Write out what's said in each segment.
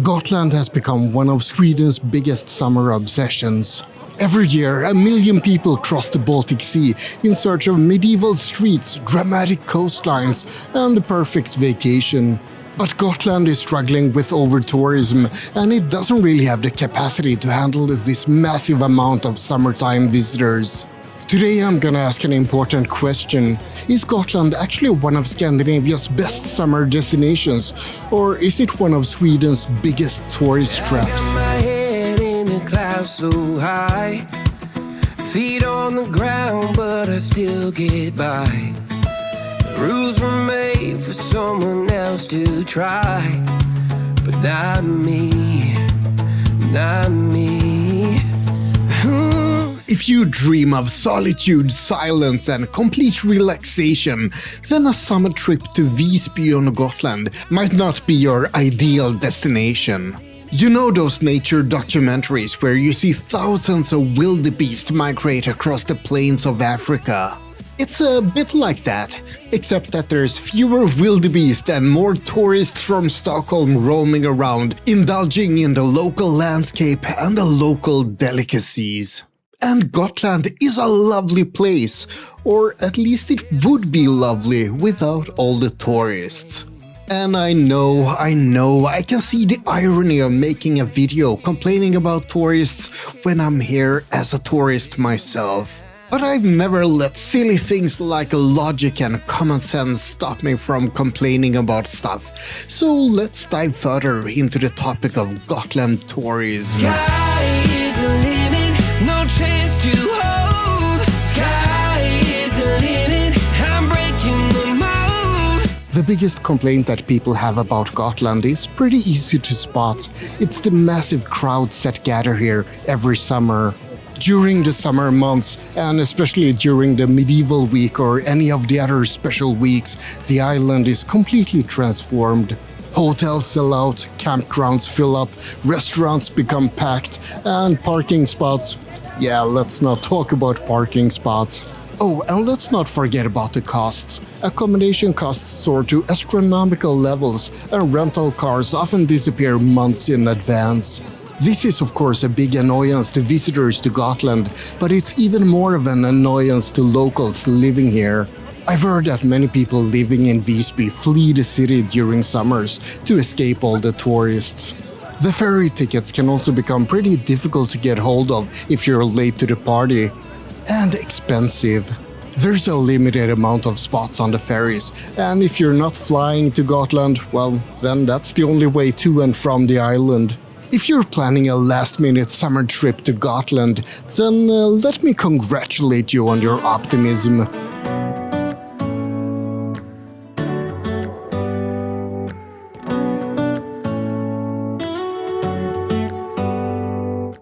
Gotland has become one of Sweden's biggest summer obsessions. Every year, 1 million people cross the Baltic Sea in search of medieval streets, dramatic coastlines, and the perfect vacation. But Gotland is struggling with overtourism, and it doesn't really have the capacity to handle this massive amount of summertime visitors. Today I'm gonna ask an important question. Is Gotland actually one of Scandinavia's best summer destinations, or is it one of Sweden's biggest tourist traps? So high, feet on the ground, but I still get by. The rules were made for someone else to try, but not me, not me. If you dream of solitude, silence and complete relaxation, then a summer trip to Visby on Gotland might not be your ideal destination. You know those nature documentaries where you see thousands of wildebeest migrate across the plains of Africa? It's a bit like that, except that there's fewer wildebeest and more tourists from Stockholm roaming around, indulging in the local landscape and the local delicacies. And Gotland is a lovely place, or at least it would be lovely without all the tourists. And I know, I can see the irony of making a video complaining about tourists when I'm here as a tourist myself. But I've never let silly things like logic and common sense stop me from complaining about stuff. So let's dive further into the topic of Gotland tourism. Sky is the limit, no chance to hold. Sky is the limit, I'm breaking the mold. The biggest complaint that people have about Gotland is pretty easy to spot. It's the massive crowds that gather here every summer. During the summer months, and especially during the medieval week or any of the other special weeks, the island is completely transformed. Hotels sell out, campgrounds fill up, restaurants become packed, and parking spots... yeah, let's not talk about parking spots. Oh, and let's not forget about the costs. Accommodation costs soar to astronomical levels, and rental cars often disappear months in advance. This is of course a big annoyance to visitors to Gotland, but it's even more of an annoyance to locals living here. I've heard that many people living in Visby flee the city during summers to escape all the tourists. The ferry tickets can also become pretty difficult to get hold of if you're late to the party. And expensive. There's a limited amount of spots on the ferries, and if you're not flying to Gotland, well, then that's the only way to and from the island. If you're planning a last-minute summer trip to Gotland, then let me congratulate you on your optimism.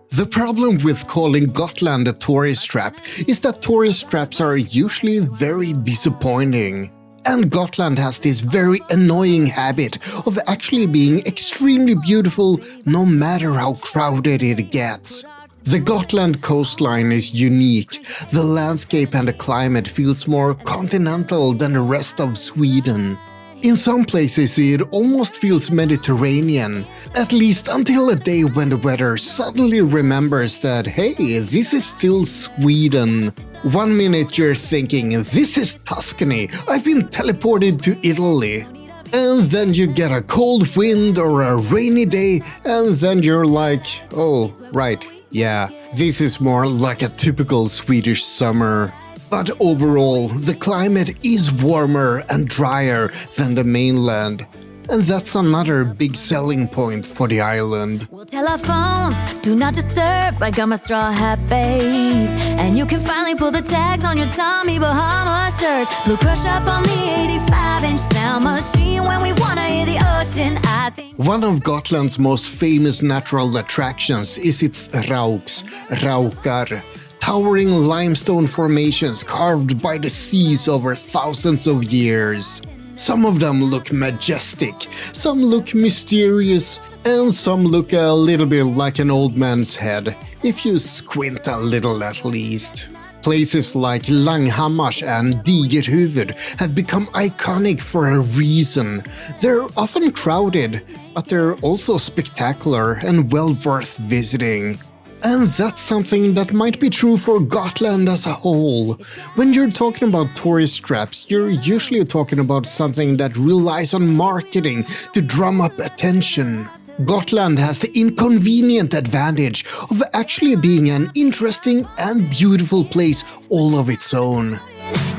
The problem with calling Gotland a tourist trap is that tourist traps are usually very disappointing. And Gotland has this very annoying habit of actually being extremely beautiful no matter how crowded it gets. The Gotland coastline is unique. The landscape and the climate feels more continental than the rest of Sweden. In some places it almost feels Mediterranean, at least until a day when the weather suddenly remembers that, hey, this is still Sweden. 1 minute you're thinking, this is Tuscany, I've been teleported to Italy. And then you get a cold wind or a rainy day, and then you're like, oh, right, yeah, this is more like a typical Swedish summer. But overall, the climate is warmer and drier than the mainland. And that's another big selling point for the island. We'll tell our phones, do not disturb, I got my straw hat, babe. And you can finally pull the tags on your Tommy Bahama shirt. Blue crush up on the 85-inch sound machine when we wanna hear the ocean, I think. One of Gotland's most famous natural attractions is its raukar. Towering limestone formations carved by the seas over thousands of years. Some of them look majestic, some look mysterious, and some look a little bit like an old man's head, if you squint a little at least. Places like Langhammars and Digerhuvud have become iconic for a reason. They're often crowded, but they're also spectacular and well worth visiting. And that's something that might be true for Gotland as a whole. When you're talking about tourist traps, you're usually talking about something that relies on marketing to drum up attention. Gotland has the inconvenient advantage of actually being an interesting and beautiful place all of its own.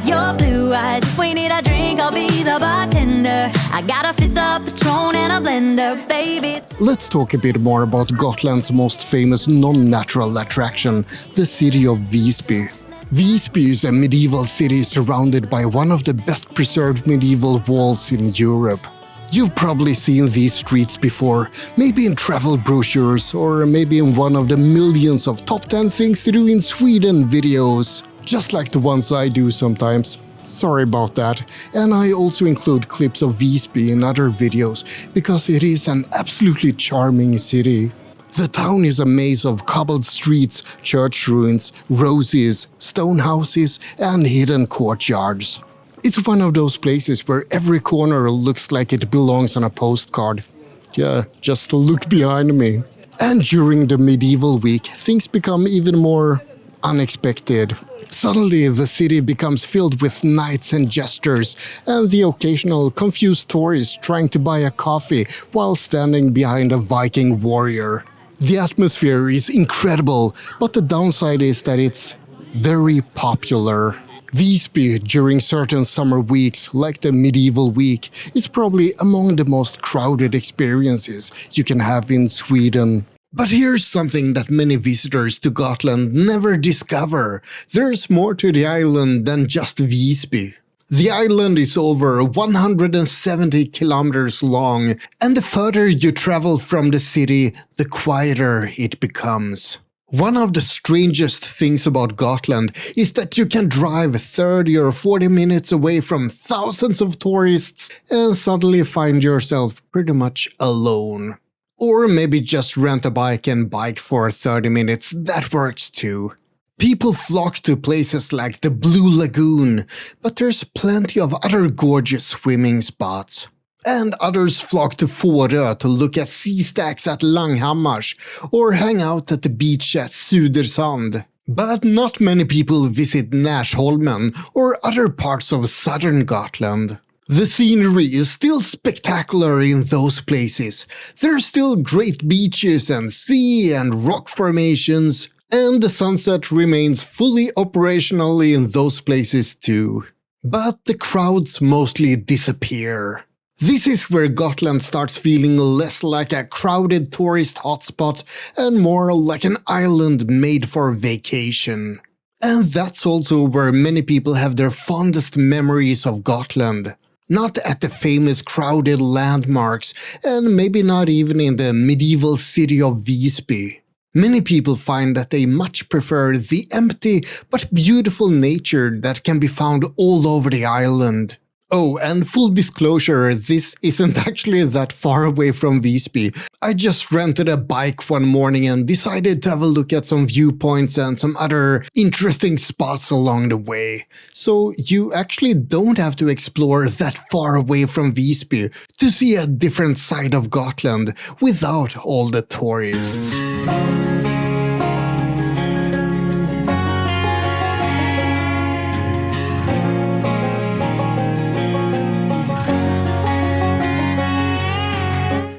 Your blue eyes, if we need a drink, I'll be the bartender. I got a fifth of Patron and a blender, baby. Let's talk a bit more about Gotland's most famous non-natural attraction, the city of Visby. Visby is a medieval city surrounded by one of the best preserved medieval walls in Europe. You've probably seen these streets before, maybe in travel brochures or maybe in one of the millions of top 10 things to do in Sweden videos, just like the ones I do sometimes. Sorry about that. And I also include clips of Visby in other videos because it is an absolutely charming city. The town is a maze of cobbled streets, church ruins, roses, stone houses, and hidden courtyards. It's one of those places where every corner looks like it belongs on a postcard. Yeah, just look behind me. And during the medieval week, things become even more unexpected. Suddenly, the city becomes filled with knights and jesters, and the occasional confused tourist trying to buy a coffee while standing behind a Viking warrior. The atmosphere is incredible, but the downside is that it's very popular. Visby, during certain summer weeks, like the medieval week, is probably among the most crowded experiences you can have in Sweden. But here's something that many visitors to Gotland never discover. There's more to the island than just Visby. The island is over 170 kilometers long, and the further you travel from the city, the quieter it becomes. One of the strangest things about Gotland is that you can drive 30 or 40 minutes away from thousands of tourists and suddenly find yourself pretty much alone. Or maybe just rent a bike and bike for 30 minutes, that works too. People flock to places like the Blue Lagoon, but there's plenty of other gorgeous swimming spots. And others flock to Fårö to look at sea stacks at Langhammars or hang out at the beach at Sudersand. But not many people visit Näsholmen or other parts of southern Gotland. The scenery is still spectacular in those places. There are still great beaches and sea and rock formations, and the sunset remains fully operational in those places too. But the crowds mostly disappear. This is where Gotland starts feeling less like a crowded tourist hotspot and more like an island made for vacation. And that's also where many people have their fondest memories of Gotland. Not at the famous crowded landmarks, and maybe not even in the medieval city of Visby. Many people find that they much prefer the empty but beautiful nature that can be found all over the island. Oh, and full disclosure, this isn't actually that far away from Visby. I just rented a bike one morning and decided to have a look at some viewpoints and some other interesting spots along the way. So you actually don't have to explore that far away from Visby to see a different side of Gotland without all the tourists.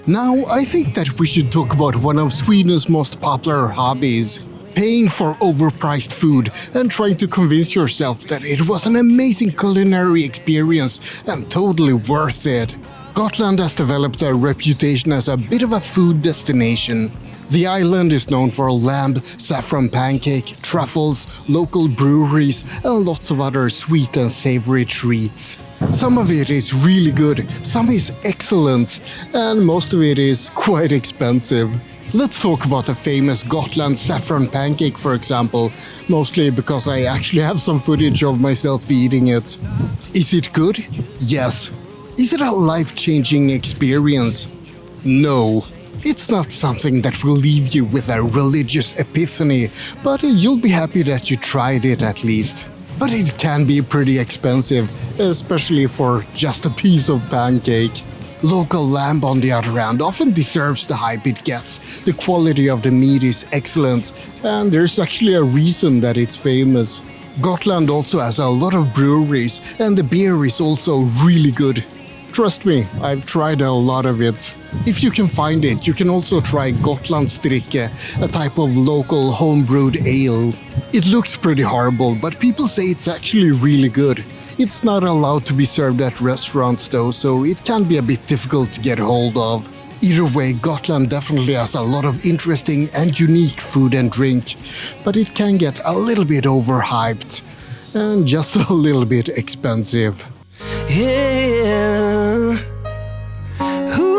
Now, I think that we should talk about one of Sweden's most popular hobbies. Paying for overpriced food and trying to convince yourself that it was an amazing culinary experience and totally worth it. Gotland has developed a reputation as a bit of a food destination. The island is known for lamb, saffron pancake, truffles, local breweries, and lots of other sweet and savory treats. Some of it is really good, some is excellent, and most of it is quite expensive. Let's talk about the famous Gotland saffron pancake, for example, mostly because I actually have some footage of myself eating it. Is it good? Yes. Is it a life-changing experience? No. It's not something that will leave you with a religious epiphany, but you'll be happy that you tried it at least. But it can be pretty expensive, especially for just a piece of pancake. Local lamb, on the other hand, often deserves the hype it gets. The quality of the meat is excellent, and there's actually a reason that it's famous. Gotland also has a lot of breweries, and the beer is also really good. Trust me, I've tried a lot of it. If you can find it, you can also try Gotlandsdricke, a type of local homebrewed ale. It looks pretty horrible, but people say it's actually really good. It's not allowed to be served at restaurants though, so it can be a bit difficult to get hold of. Either way, Gotland definitely has a lot of interesting and unique food and drink, but it can get a little bit overhyped and just a little bit expensive. Yeah. Ooh.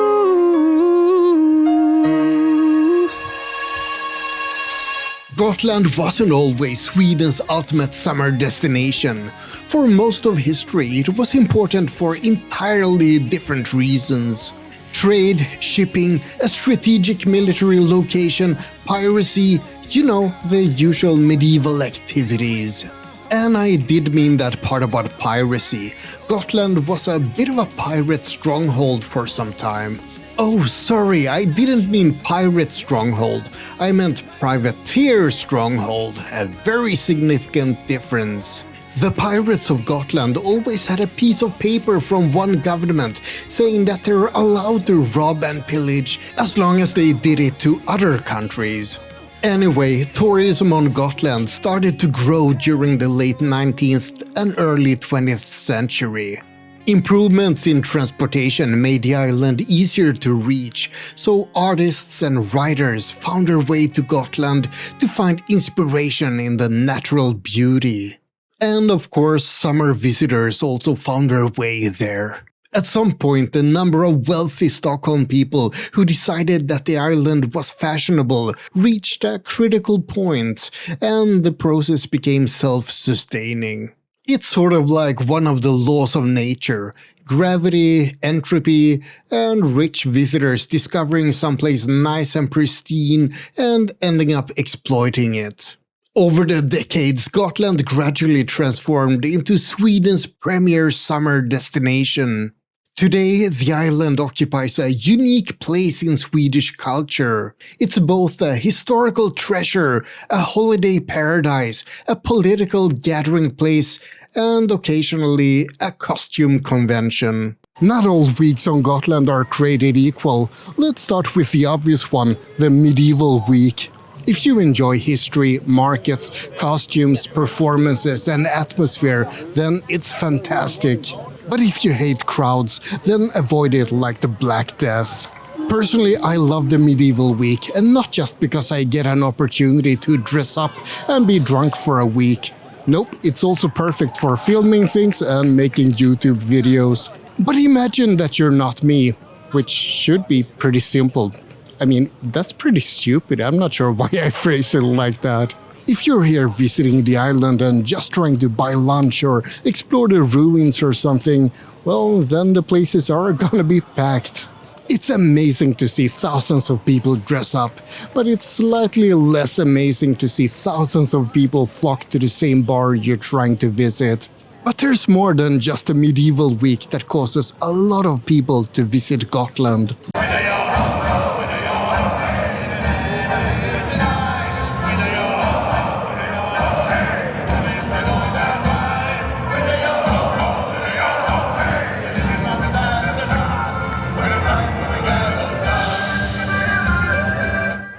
Gotland wasn't always Sweden's ultimate summer destination. For most of history, it was important for entirely different reasons. Trade, shipping, a strategic military location, piracy, you know, the usual medieval activities. And I did mean that part about piracy. Gotland was a bit of a pirate stronghold for some time. Oh, sorry, I didn't mean pirate stronghold. I meant privateer stronghold, a very significant difference. The pirates of Gotland always had a piece of paper from one government saying that they're allowed to rob and pillage as long as they did it to other countries. Anyway, tourism on Gotland started to grow during the late 19th and early 20th century. Improvements in transportation made the island easier to reach, so artists and writers found their way to Gotland to find inspiration in the natural beauty. And of course, summer visitors also found their way there. At some point, the number of wealthy Stockholm people who decided that the island was fashionable reached a critical point, and the process became self-sustaining. It's sort of like one of the laws of nature: gravity, entropy, and rich visitors discovering someplace nice and pristine and ending up exploiting it. Over the decades, Gotland gradually transformed into Sweden's premier summer destination. Today, the island occupies a unique place in Swedish culture. It's both a historical treasure, a holiday paradise, a political gathering place, and occasionally a costume convention. Not all weeks on Gotland are created equal. Let's start with the obvious one, the medieval week. If you enjoy history, markets, costumes, performances, and atmosphere, then it's fantastic. But if you hate crowds, then avoid it like the Black Death. Personally, I love the medieval week, and not just because I get an opportunity to dress up and be drunk for a week. Nope, it's also perfect for filming things and making YouTube videos. But imagine that you're not me, which should be pretty simple. I mean, that's pretty stupid. I'm not sure why I phrased it like that. If you're here visiting the island and just trying to buy lunch or explore the ruins or something, well, then the places are gonna be packed. It's amazing to see thousands of people dress up, but it's slightly less amazing to see thousands of people flock to the same bar you're trying to visit. But there's more than just a medieval week that causes a lot of people to visit Gotland.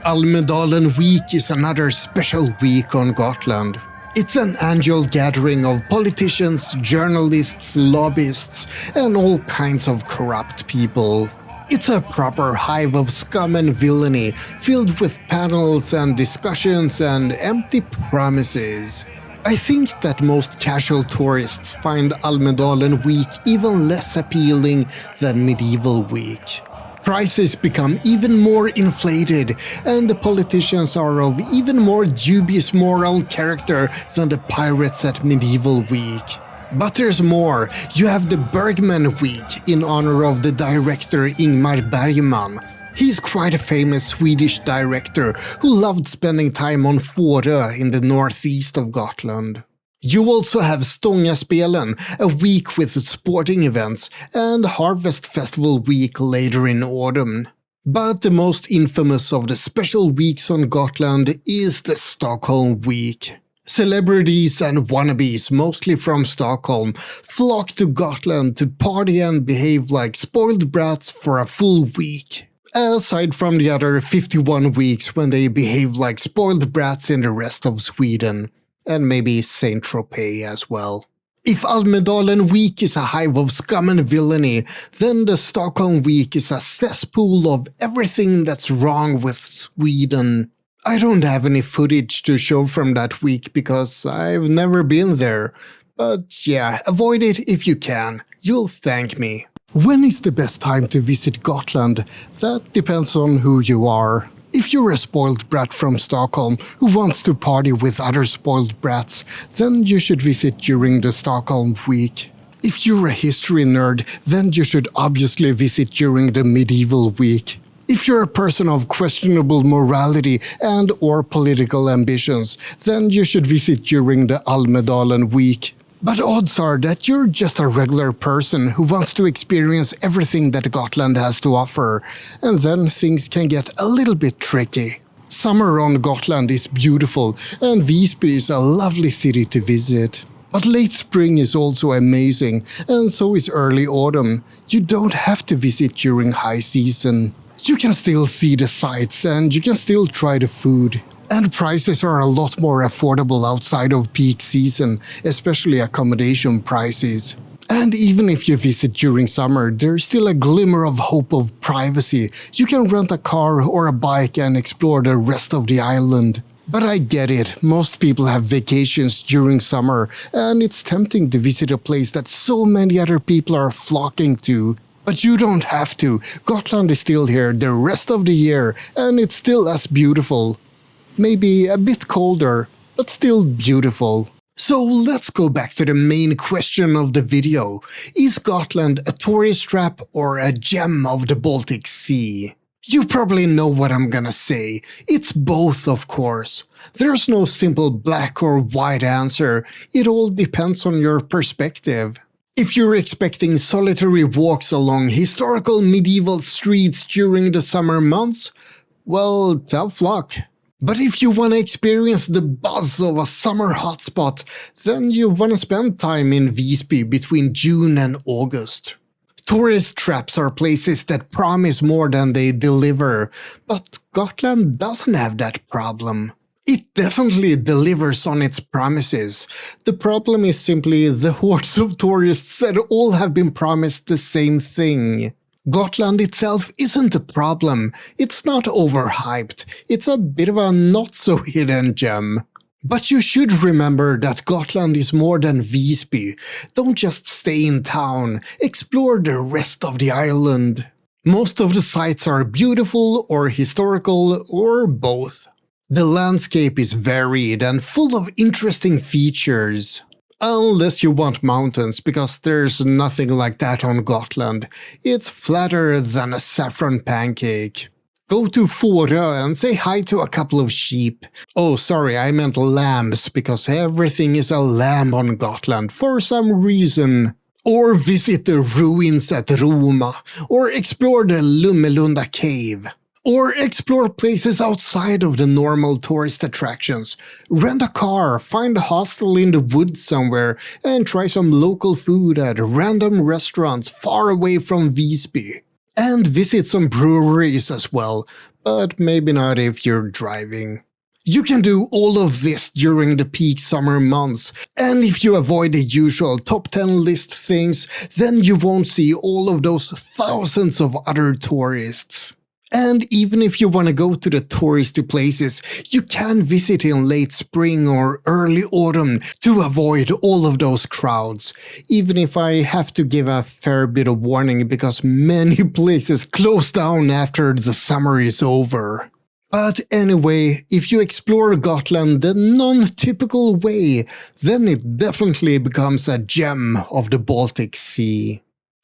Almedalen Week is another special week on Gotland. It's an annual gathering of politicians, journalists, lobbyists, and all kinds of corrupt people. It's a proper hive of scum and villainy, filled with panels and discussions and empty promises. I think that most casual tourists find Almedalen Week even less appealing than Medieval Week. Prices become even more inflated, and the politicians are of even more dubious moral character than the pirates at Medieval Week. But there's more. You have the Bergman Week in honor of the director Ingmar Bergman. He's quite a famous Swedish director who loved spending time on Fårö in the northeast of Gotland. You also have Stångaspelen, a week with sporting events, and Harvest Festival week later in autumn. But the most infamous of the special weeks on Gotland is the Stockholm Week. Celebrities and wannabes, mostly from Stockholm, flock to Gotland to party and behave like spoiled brats for a full week. Aside from the other 51 weeks when they behave like spoiled brats in the rest of Sweden. And maybe Saint-Tropez as well. If Almedalen Week is a hive of scum and villainy, then the Stockholm Week is a cesspool of everything that's wrong with Sweden. I don't have any footage to show from that week because I've never been there. But yeah, avoid it if you can. You'll thank me. When is the best time to visit Gotland? That depends on who you are. If you're a spoiled brat from Stockholm who wants to party with other spoiled brats, then you should visit during the Stockholm Week. If you're a history nerd, then you should obviously visit during the Medieval Week. If you're a person of questionable morality and or political ambitions, then you should visit during the Almedalen Week. But odds are that you're just a regular person who wants to experience everything that Gotland has to offer, and then things can get a little bit tricky. Summer on Gotland is beautiful, and Visby is a lovely city to visit. But late spring is also amazing, and so is early autumn. You don't have to visit during high season. You can still see the sights, and you can still try the food. And prices are a lot more affordable outside of peak season, especially accommodation prices. And even if you visit during summer, there's still a glimmer of hope of privacy. You can rent a car or a bike and explore the rest of the island. But I get it, most people have vacations during summer, and it's tempting to visit a place that so many other people are flocking to. But you don't have to. Gotland is still here the rest of the year, and it's still as beautiful. Maybe a bit colder, but still beautiful. So let's go back to the main question of the video. Is Gotland a tourist trap or a gem of the Baltic Sea? You probably know what I'm gonna say. It's both, of course. There's no simple black or white answer. It all depends on your perspective. If you're expecting solitary walks along historical medieval streets during the summer months, well, tough luck. But if you want to experience the buzz of a summer hotspot, then you want to spend time in Visby between June and August. Tourist traps are places that promise more than they deliver, but Gotland doesn't have that problem. It definitely delivers on its promises. The problem is simply the hordes of tourists that all have been promised the same thing. Gotland itself isn't a problem. It's not overhyped. It's a bit of a not-so-hidden gem. But you should remember that Gotland is more than Visby. Don't just stay in town. Explore the rest of the island. Most of the sites are beautiful or historical or both. The landscape is varied and full of interesting features. Unless you want mountains, because there's nothing like that on Gotland. It's flatter than a saffron pancake. Go to Fårö and say hi to a couple of sheep. Oh, sorry, I meant lambs, because everything is a lamb on Gotland for some reason. Or visit the ruins at Roma, or explore the Lummelunda cave. Or explore places outside of the normal tourist attractions. Rent a car, find a hostel in the woods somewhere, and try some local food at random restaurants far away from Visby. And visit some breweries as well, but maybe not if you're driving. You can do all of this during the peak summer months, and if you avoid the usual top 10 list things, then you won't see all of those thousands of other tourists. And even if you want to go to the touristy places, you can visit in late spring or early autumn to avoid all of those crowds, even if I have to give a fair bit of warning because many places close down after the summer is over. But anyway, if you explore Gotland the non-typical way, then it definitely becomes a gem of the Baltic Sea.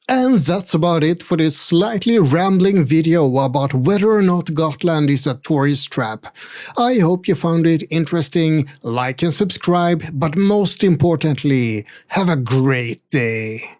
And that's about it for this slightly rambling video about whether or not Gotland is a tourist trap. I hope you found it interesting. Like and subscribe, but most importantly, have a great day.